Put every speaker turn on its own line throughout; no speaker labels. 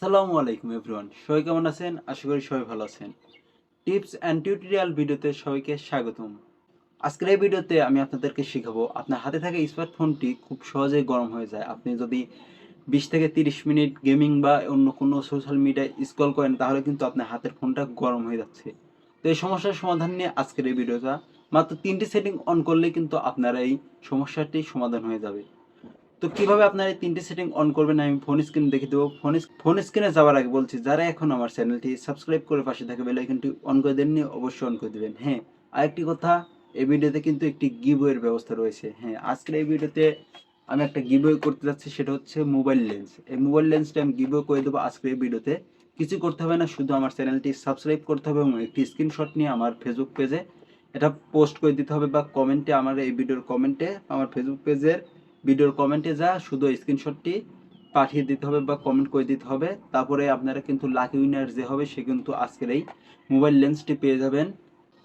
আসসালামু আলাইকুম এভরিওয়ান, সবাই কেমন আছেন? আশা করি সবাই ভালো আছেন। টিপস অ্যান্ড টিউটোরিয়াল ভিডিওতে সবাইকে স্বাগতম। আজকের এই ভিডিওতে আমি আপনাদেরকে শেখাবো আপনার হাতে থাকা স্মার্টফোনটি খুব সহজেই গরম হয়ে যায়। আপনি যদি 20 থেকে 30 মিনিট গেমিং বা অন্য কোনো সোশ্যাল মিডিয়ায় স্ক্রল করেন তাহলে কিন্তু আপনার হাতের ফোনটা গরম হয়ে যাচ্ছে। তো এই সমস্যার সমাধান নিয়ে আজকের এই ভিডিওটা। মাত্র 3টি সেটিং অন করলেই কিন্তু আপনার এই সমস্যাটি সমাধান হয়ে যাবে। তো কিভাবে আপনার এই 3টে সেটিং অন করবেন আমি ফোন স্ক্রিন দেখিয়ে দেবো। ফোন স্ক্রিনে যাওয়ার আগে বলছি, যারা এখন আমার চ্যানেলটি সাবস্ক্রাইব করে পাশে থাকা বেল আইকনটি অন করে দেননি অবশ্যই অন করে দিবেন। হ্যাঁ, আরেকটি কথা, এই ভিডিওতে কিন্তু একটি গিভওয়ের ব্যবস্থা রয়েছে। হ্যাঁ, আজকের এই ভিডিওতে আমি একটা গিভওয়ে করতে যাচ্ছি, সেটা হচ্ছে মোবাইল লেন্স। এই মোবাইল লেন্সটা আমি গিভওয়ে করে দেবো আজকের এই ভিডিওতে। কিছু করতে হবে না, শুধু আমার চ্যানেলটি সাবস্ক্রাইব করতে হবে এবং একটি স্ক্রিনশট নিয়ে আমার ফেসবুক পেজে এটা পোস্ট করে দিতে হবে, বা কমেন্টে আমার এই ভিডিওর কমেন্টে আমার ফেসবুক পেজের ভিডিওর কমেন্টে যা শুধু স্ক্রিনশটটি পাঠিয়ে দিতে হবে বা কমেন্ট করে দিতে হবে। তারপরে আপনারা কিন্তু লাকি উইনার যে হবে সে কিন্তু আজকের এই মোবাইল লেন্সটি পেয়ে যাবেন।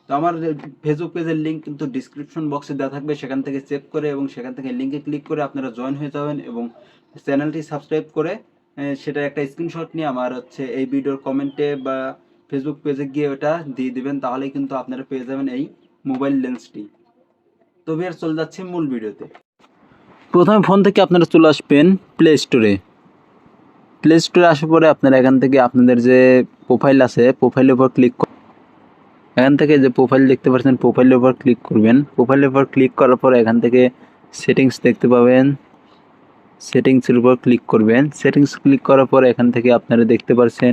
তো আমার ফেসবুক পেজের লিঙ্ক কিন্তু ডিসক্রিপশন বক্সে দেওয়া থাকবে, সেখান থেকে চেক করে এবং সেখান থেকে লিঙ্কে ক্লিক করে আপনারা জয়েন হয়ে যাবেন এবং চ্যানেলটি সাবস্ক্রাইব করে সেটা একটা স্ক্রিনশট নিয়ে আমার হচ্ছে এই ভিডিওর কমেন্টে বা ফেসবুক পেজে গিয়ে ওটা দিয়ে দিবেন, তাহলেই কিন্তু আপনারা পেয়ে যাবেন এই মোবাইল লেন্সটি। তো আর চলে যাচ্ছে মূল ভিডিওতে। প্রথমে ফোন থেকে আপনারা চলে আসবেন প্লে স্টোরে। প্লে স্টোরে আসার পরে আপনারা এখান থেকে আপনাদের যে প্রোফাইল আছে প্রোফাইলের উপর ক্লিক এখান থেকে যে প্রোফাইল দেখতে পাচ্ছেন প্রোফাইলের উপর ক্লিক করবেন। প্রোফাইলের উপর ক্লিক করার পর এখান থেকে সেটিংস দেখতে পাবেন, সেটিংসের উপর ক্লিক করবেন। সেটিংস ক্লিক করার পর এখান থেকে আপনারা দেখতে পাচ্ছেন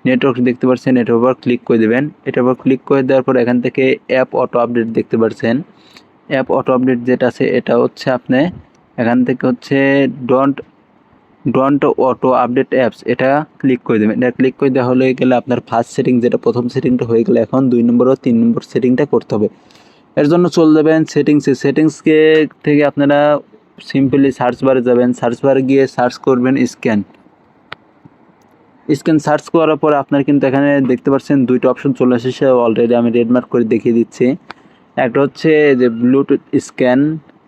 নেটওয়ার্ক দেখতে পাচ্ছেন, এটার উপর ক্লিক করে দেবেন। এটার উপর ক্লিক করে দেওয়ার পর এখান থেকে অ্যাপ অটো আপডেট দেখতে পাচ্ছেন। অ্যাপ অটো আপডেট যেটা আছে এটা হচ্ছে আপনি এখান থেকে হচ্ছে ডন্ট অটো আপডেট অ্যাপস, এটা ক্লিক করে দেবেন। এটা ক্লিক করে দেওয়া হয়ে গেলে আপনার ফার্স্ট সেটিং, যেটা প্রথম সেটিংটা হয়ে গেলে এখন 2 নম্বর ও 3 নম্বর সেটিংটা করতে হবে। এর জন্য চলে যাবেন সেটিংসকে থেকে আপনারা সিম্পলি সার্চ বারে যাবেন। সার্চ বারে গিয়ে সার্চ করবেন স্ক্যান সার্চ করার পর আপনার কিন্তু এখানে দেখতে পাচ্ছেন 2টা অপশন চলে এসেছে। অলরেডি আমি রেড মার্ক করে দেখিয়ে দিচ্ছি। একটা হচ্ছে যে ব্লুটুথ স্ক্যান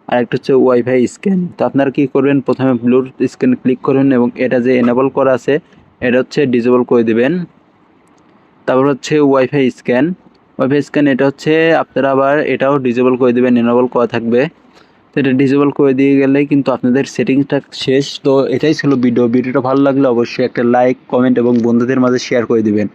আর একটা হচ্ছে ওয়াইফাই স্ক্যান। তো আপনারা কী করবেন, প্রথমে ব্লুটুথ স্ক্যান ক্লিক করবেন এবং এটা যে এনেবল করা আছে এটা হচ্ছে ডিসেবল করে দেবেন। তারপর হচ্ছে ওয়াইফাই স্ক্যান এটা হচ্ছে আপনারা আবার এটাও ডিসেবল করে দেবেন, এনেবল করা থাকবে। তো এটা ডিসেবল করে দিয়ে গেলেই কিন্তু আপনাদের সেটিংসটা শেষ। তো এটাই ছিল ভিডিওটা ভালো লাগলে অবশ্যই একটা লাইক, কমেন্ট এবং বন্ধুদের মাঝে শেয়ার করে দিবেন।